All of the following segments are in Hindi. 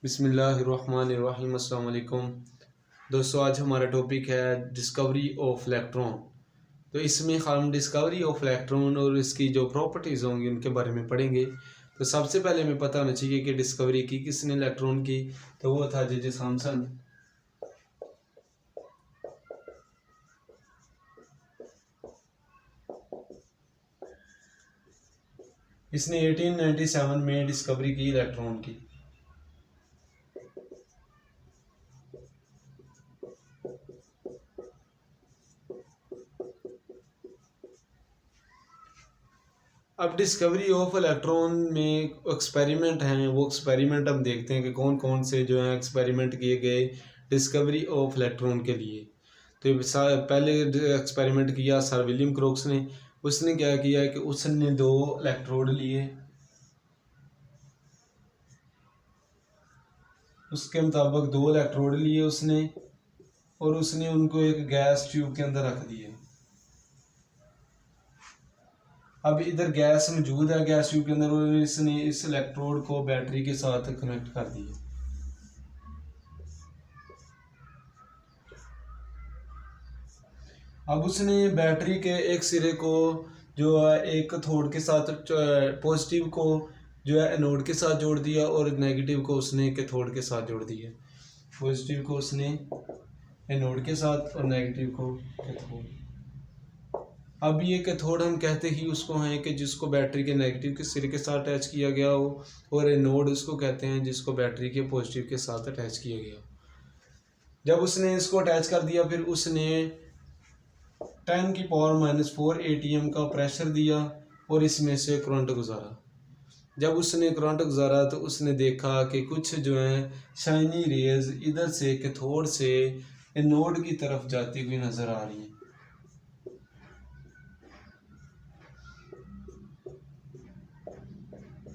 बिस्मिल्लाहिर्रहमानिर्रहीम। अस्सलाम वालेकुम दोस्तों, आज हमारा टॉपिक है डिस्कवरी ऑफ इलेक्ट्रॉन। तो इसमें हम डिस्कवरी ऑफ इलेक्ट्रॉन और इसकी जो प्रॉपर्टीज़ होंगी उनके बारे में पढ़ेंगे। तो सबसे पहले हमें पता होना चाहिए कि डिस्कवरी की किसने इलेक्ट्रॉन की, तो वो था जे थॉमसन। इसने 1897 में डिस्कवरी की इलेक्ट्रॉन की। अब डिस्कवरी ऑफ इलेक्ट्रॉन में एक्सपेरिमेंट हैं, वो एक्सपेरिमेंट हम देखते हैं कि कौन कौन से जो हैं एक्सपेरिमेंट किए गए डिस्कवरी ऑफ इलेक्ट्रॉन के लिए। तो पहले एक्सपेरिमेंट किया सर विलियम क्रोक्स ने। उसने क्या किया कि उसने दो इलेक्ट्रोड लिए, उसके मुताबिक दो इलेक्ट्रोड लिए उसने, और उसने उनको एक गैस ट्यूब के अंदर रख दिए। अब इधर गैस मौजूद है गैस ट्यूब के अंदर, और इसने इस इलेक्ट्रोड को बैटरी के साथ कनेक्ट कर दिया। अब उसने बैटरी के एक सिरे को जो है एक कैथोड के साथ, पॉजिटिव को जो है एनोड के साथ जोड़ दिया, और नेगेटिव को उसने कैथोड के साथ जोड़ दिया। पॉजिटिव को उसने एनोड के साथ और नेगेटिव को कैथोड। अब ये कैथोड हम कहते ही उसको हैं कि जिसको बैटरी के नेगेटिव के सिरे के साथ अटैच किया गया हो, और एनोड उसको कहते हैं जिसको बैटरी के पॉजिटिव के साथ अटैच किया गया। जब उसने इसको अटैच कर दिया, फिर उसने 10⁻⁻⁴ ATM का प्रेशर दिया और इसमें से करंट गुजारा। जब उसने करंट गुजारा तो उसने देखा कि कुछ जो है शाइनी रेज इधर से कैथोड से एनोड की तरफ जाती हुई नजर आ रही हैं।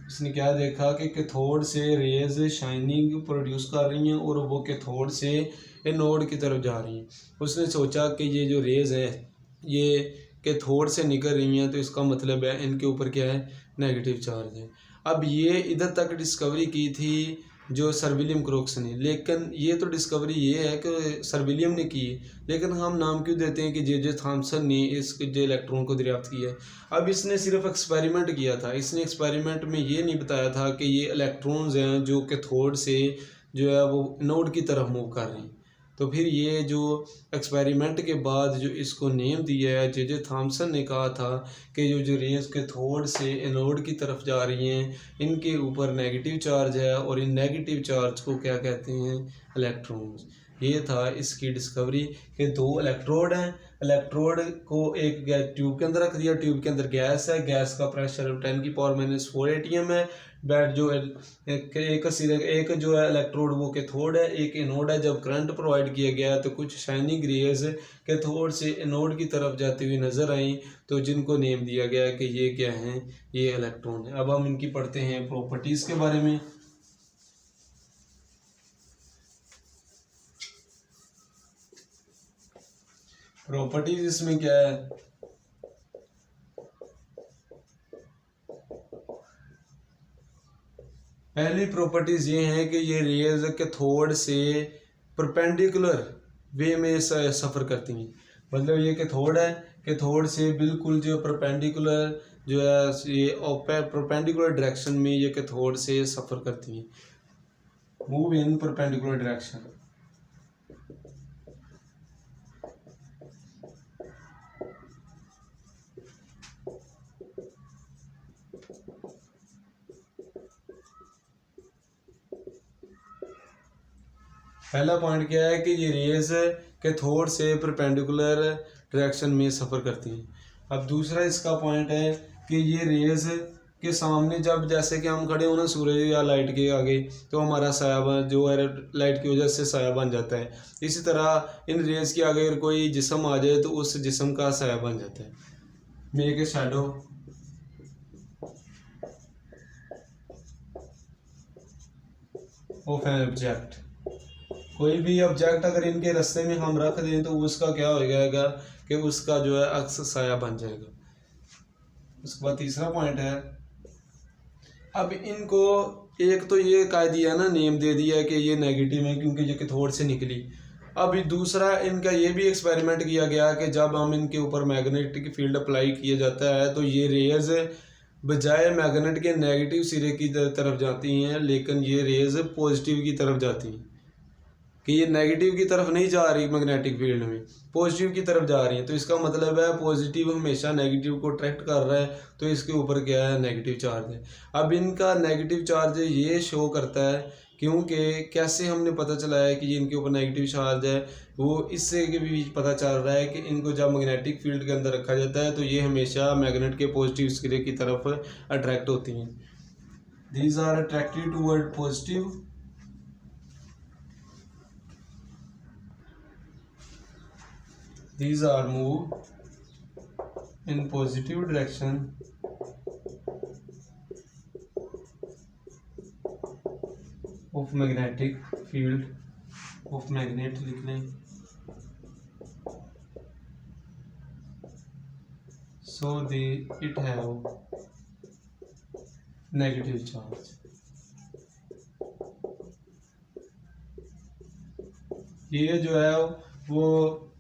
उसने क्या देखा कि कैथोड से रेज शाइनिंग प्रोड्यूस कर रही हैं और वो कैथोड से एनोड की तरफ जा रही हैं। उसने सोचा कि ये जो रेज है ये कैथोड से निकल रही हैं, तो इसका मतलब है इनके ऊपर क्या है, नेगेटिव चार्ज है। अब ये इधर तक डिस्कवरी की थी जो सर विलियम क्रोक्स ने, लेकिन ये तो डिस्कवरी ये है कि सर विलियम ने की, लेकिन हम नाम क्यों देते हैं कि जे थॉमसन ने इस जो इलेक्ट्रॉन को दरियाफ्त किया है। अब इसने सिर्फ एक्सपेरिमेंट किया था। इसने एक्सपेरिमेंट में ये नहीं बताया था कि ये इलेक्ट्रॉन्स हैं जो कैथोड से जो है वो एनोड की तरफ मूव कर रही हैं। तो फिर ये जो एक्सपेरिमेंट के बाद जो इसको नेम दिया है, जे थॉमसन ने कहा था कि जो रेज कैथोड से एनोड की तरफ जा रही हैं इनके ऊपर नेगेटिव चार्ज है, और इन नेगेटिव चार्ज को क्या कहते हैं, इलेक्ट्रॉन्स। ये था इसकी डिस्कवरी कि दो इलेक्ट्रोड हैं, इलेक्ट्रोड को एक ट्यूब के अंदर रख दिया, ट्यूब के अंदर गैस है, गैस का प्रेशर 10⁻⁴ ATM है। बैट जो एक जो है इलेक्ट्रोड वो कैथोड है, एक एनोड है। जब करंट प्रोवाइड किया गया तो कुछ शाइनिंग रेज कैथोड से एनोड की तरफ जाती हुई नजर आई, तो जिनको नेम दिया गया कि ये क्या हैं, ये इलेक्ट्रॉन है। अब हम इनकी पढ़ते हैं प्रॉपर्टीज़ के बारे में। प्रॉपर्टीज इसमें क्या है, पहली प्रॉपर्टीज ये हैं कि ये रेज कैथोड से परपेंडिकुलर वे में सफ़र करती हैं। मतलब ये कैथोड है, कैथोड से बिल्कुल जो परपेंडिकुलर जो है ये परपेंडिकुलर डायरेक्शन में ये कैथोड से सफ़र करती हैं, मूव इन परपेंडिकुलर डायरेक्शन। पहला पॉइंट क्या है कि ये रेज कैथोड से परपेंडिकुलर डायरेक्शन में सफ़र करती हैं। अब दूसरा इसका पॉइंट है कि ये रेज के सामने जब जैसे कि हम खड़े हो ना सूरज या लाइट के आगे, तो हमारा साया जो है लाइट की वजह से साया बन जाता है। इसी तरह इन रेज के आगे अगर कोई जिस्म आ जाए तो उस जिस्म का साया बन जाता है। Make a shadow of an object. कोई भी ऑब्जेक्ट अगर इनके रास्ते में हम रख दें तो उसका क्या हो जाएगा कि उसका जो है अक्स साया बन जाएगा। उसके बाद तीसरा पॉइंट है, अब इनको एक तो ये कह दिया ना, नेम दे दिया कि ये नेगेटिव है क्योंकि ये कैथोड से निकली। अभी दूसरा इनका ये भी एक्सपेरिमेंट किया गया कि जब हम इनके ऊपर मैग्नेटिक फील्ड अप्लाई किया जाता है तो ये रेज बजाय मैग्नेट के नेगेटिव सिरे की तरफ जाती हैं, लेकिन ये रेज पॉजिटिव की तरफ जाती हैं, कि ये नेगेटिव की तरफ नहीं जा रही मैग्नेटिक फील्ड में, पॉजिटिव की तरफ जा रही है। तो इसका मतलब है पॉजिटिव हमेशा नेगेटिव को अट्रैक्ट कर रहा है, तो इसके ऊपर क्या है, नेगेटिव चार्ज है। अब इनका नेगेटिव चार्ज ये शो करता है, क्योंकि कैसे हमने पता चला है कि ये इनके ऊपर नेगेटिव चार्ज है, वो इससे के भी पता चल रहा है कि इनको जब मैग्नेटिक फील्ड के अंदर रखा जाता है तो ये हमेशा मैग्नेट के पॉजिटिव सिरे की तरफ अट्रैक्ट होती हैं। These are attracted toward positive, these are move in positive direction of magnetic field of magnet लिख लें, so they it have negative charge। ये जो है वो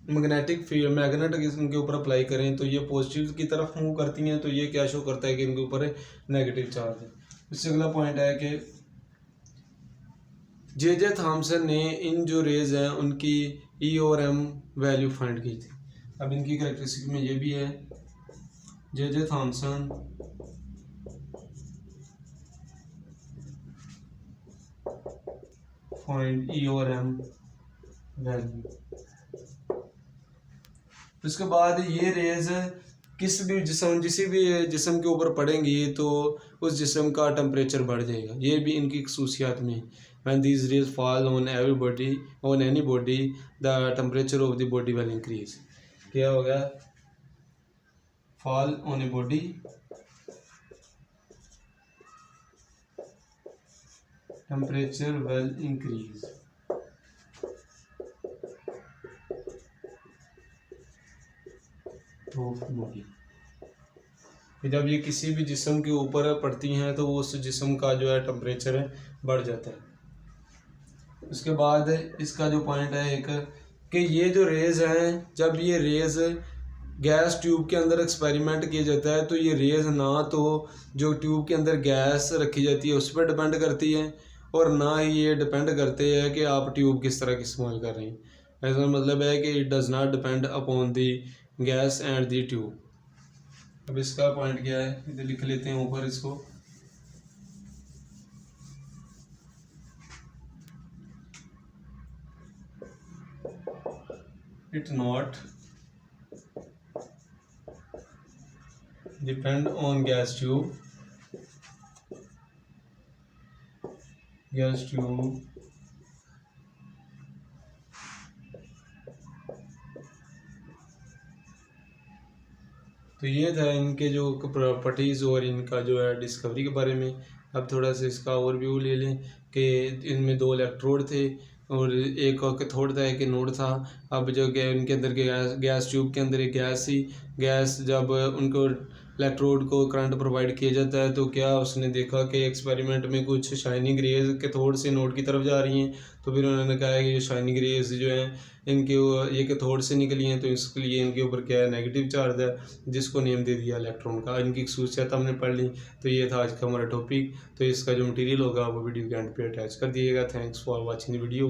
मैग्नेटिक फील्ड मैग्नेट इनके ऊपर अप्लाई करें तो ये पॉजिटिव की तरफ मूव करती हैं, तो ये क्या शो करता है कि इनके ऊपर नेगेटिव चार्ज है। इससे अगला पॉइंट है कि जे थॉमसन ने इन जो रेज हैं उनकी ई और एम वैल्यू फाइंड की थी। अब इनकी कैरेक्टरिस्टिक में ये भी है, जे थॉमसन फाइंड ई और एम वैल्यू। उसके बाद ये रेज किस भी जिसम के ऊपर पड़ेंगी तो उस जिसम का टेम्परेचर बढ़ जाएगा, ये भी इनकी खसूसियात में। When these raise fall on any body the temperature of the body will increase. क्या हो गया, fall on a body temperature will increase. Body जब ये किसी भी जिस्म के ऊपर पड़ती हैं तो वो उस जिस्म का जो है टेम्परेचर बढ़ जाता है। उसके बाद इसका जो पॉइंट है एक कि ये जो रेज हैं, जब ये रेज गैस ट्यूब के अंदर एक्सपेरिमेंट किया जाता है तो ये रेज ना तो जो ट्यूब के अंदर गैस रखी जाती है उस पर डिपेंड करती है, और ना ही ये डिपेंड करते हैं कि आप ट्यूब किस तरह की इस्तेमाल कर रहे हैं। ऐसा मतलब है कि it does not depend upon the gas and the tube. अब इसका पॉइंट क्या है, इधर लिख लेते हैं ऊपर इसको। It not depend on gas tube तो ये था इनके जो प्रॉपर्टीज़ और इनका जो है डिस्कवरी के बारे में। अब थोड़ा सा इसका ओवरव्यू ले लें कि इनमें 2 इलेक्ट्रोड थे और एक कैथोड था, एक एनोड था। अब जो इनके अंदर गैस ट्यूब के अंदर एक गैस थी, गैस जब उनको इलेक्ट्रोड को करंट प्रोवाइड किया जाता है तो क्या उसने देखा कि एक्सपेरिमेंट में कुछ शाइनिंग रेज कैथोड से एनोड की तरफ जा रही हैं, तो फिर उन्होंने कहा कि ये शाइनिंग रेज जो हैं इनके ये कैथोड से निकली हैं, तो इसके लिए इनके ऊपर क्या है, नेगेटिव चार्ज है, जिसको नेम दे दिया इलेक्ट्रॉन का। इनकी खसूसियात हमने पढ़ ली। तो ये था आज का हमारा टॉपिक। तो इसका जो मटेरियल होगा वो वीडियो के एंड पे अटैच कर दिएगा। Thanks for watching the video.